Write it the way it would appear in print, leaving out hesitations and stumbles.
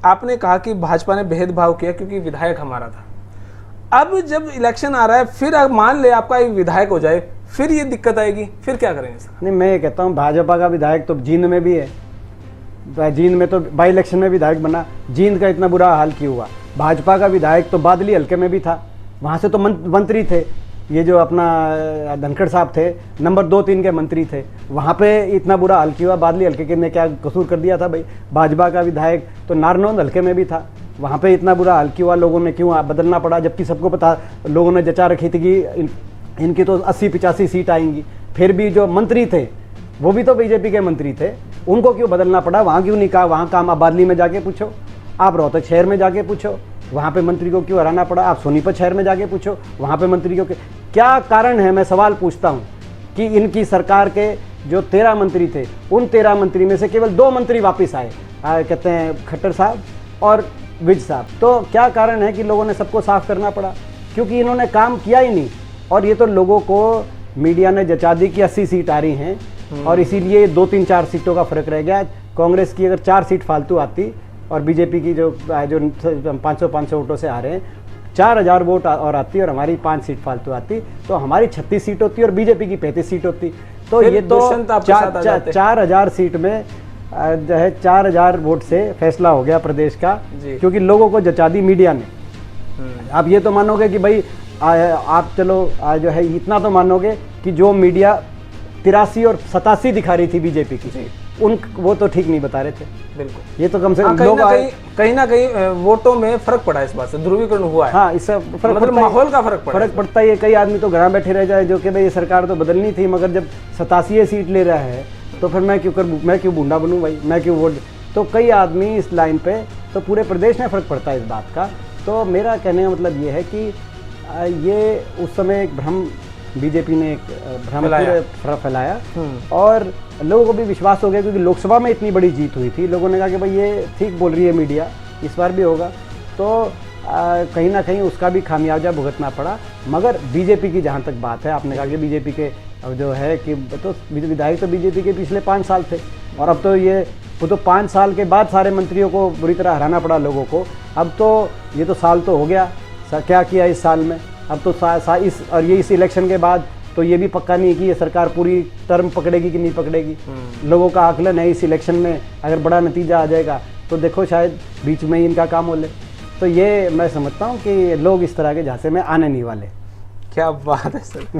आपने कहा कि भाजपा ने भेदभाव किया क्योंकि विधायक हमारा था। अब जब इलेक्शन आ रहा है, फिर अब मान ले आपका एक विधायक हो जाए, फिर ये दिक्कत आएगी, फिर क्या करेंगे सर? नहीं, मैं ये कहता हूँ भाजपा का विधायक तो जींद में भी है, जींद में तो बाई इलेक्शन में विधायक बना, जींद का इतना बुरा हाल क्यों हुआ? भाजपा का विधायक तो बादली हल्के में भी था, वहाँ से तो मंत्री थे, ये जो अपना धनखड़ साहब थे, नंबर 2-3 के मंत्री थे, वहाँ पे इतना बुरा हाल क्यों हुआ? बादली हल्के के ने क्या कसूर कर दिया था भाई? भाजपा का विधायक तो नारनौंद हल्के में भी था, वहाँ पे इतना बुरा हाल क्यों हुआ? लोगों ने क्यों बदलना पड़ा? जबकि सबको पता, लोगों ने जचा रखी थी कि इनकी तो 80-85 सीट आएंगी। फिर भी जो मंत्री थे वो भी तो बीजेपी के मंत्री थे, उनको क्यों बदलना पड़ा? वहाँ क्यों नहीं कहा वहाँ काम? आप बादली में जाके पूछो, आप रोहतक शहर में जाके पूछो, वहाँ पे मंत्री को क्यों हराना पड़ा? आप सोनीपत शहर में जाके पूछो, वहाँ पे मंत्री को क्या कारण है? मैं सवाल पूछता हूँ कि इनकी सरकार के जो 13 मंत्री थे, उन 13 मंत्री में से केवल 2 मंत्री वापस आए, कहते हैं खट्टर साहब और विज साहब। तो क्या कारण है कि लोगों ने सबको साफ करना पड़ा? क्योंकि इन्होंने काम किया ही नहीं। और ये तो लोगों को मीडिया ने जचा दी कि 80 सीट आ रही हैं, और इसीलिए 2-3-4 सीटों का फर्क रह गया। कांग्रेस की अगर 4 सीट फालतू आती और बीजेपी की जो 500 वोटों से आ रहे हैं, 4000 वोट और आती और हमारी 5 सीट फालतू आती, तो हमारी 36 सीट होती और बीजेपी की 35 सीट होती। तो ये तो 4000 सीट में जो है 4000 वोट से फैसला हो गया प्रदेश का, क्योंकि लोगों को जचा दी मीडिया ने। आप ये तो मानोगे कि भाई आप चलो जो है इतना तो मानोगे कि जो मीडिया 83 और 87 दिखा रही थी बीजेपी की, वो तो ठीक नहीं बता रहे थे। बिल्कुल, ये तो कम से कम लोग कहीं ना कहीं वोटों में फर्क पड़ा, इस बात से ध्रुवीकरण हुआ है। हाँ, इससे फर्क मतलब माहौल का फर्क पड़ता है। कई आदमी तो घर बैठे रह जाए जो कि भाई ये सरकार तो बदलनी थी, मगर जब 87 सीट ले रहा है तो फिर मैं क्यों बूंदा बनूं भाई, मैं क्यों वोट? तो कई आदमी इस लाइन पे, तो पूरे प्रदेश में फर्क पड़ता है इस बात का। तो मेरा कहने का मतलब ये है कि ये उस समय एक भ्रम, बीजेपी ने एक भ्रम फैलाया और लोगों को भी विश्वास हो गया, क्योंकि लोकसभा में इतनी बड़ी जीत हुई थी। लोगों ने कहा कि भाई ये ठीक बोल रही है मीडिया, इस बार भी होगा। तो कहीं ना कहीं उसका भी खामियाजा भुगतना पड़ा। मगर बीजेपी की जहाँ तक बात है, आपने कहा कि बीजेपी के जो है कि तो विधायक तो बीजेपी के पिछले 5 साल थे, और अब तो वो तो 5 साल के बाद सारे मंत्रियों को बुरी तरह हराना पड़ा लोगों को। अब तो ये तो साल तो हो गया, क्या किया इस साल में? अब तो इस इलेक्शन के बाद तो ये भी पक्का नहीं कि ये सरकार पूरी टर्म पकड़ेगी कि नहीं पकड़ेगी। लोगों का आकलन है इस इलेक्शन में अगर बड़ा नतीजा आ जाएगा तो देखो शायद बीच में ही इनका काम हो ले। तो ये मैं समझता हूँ कि लोग इस तरह के झांसे में आने नहीं वाले। क्या बात है सर।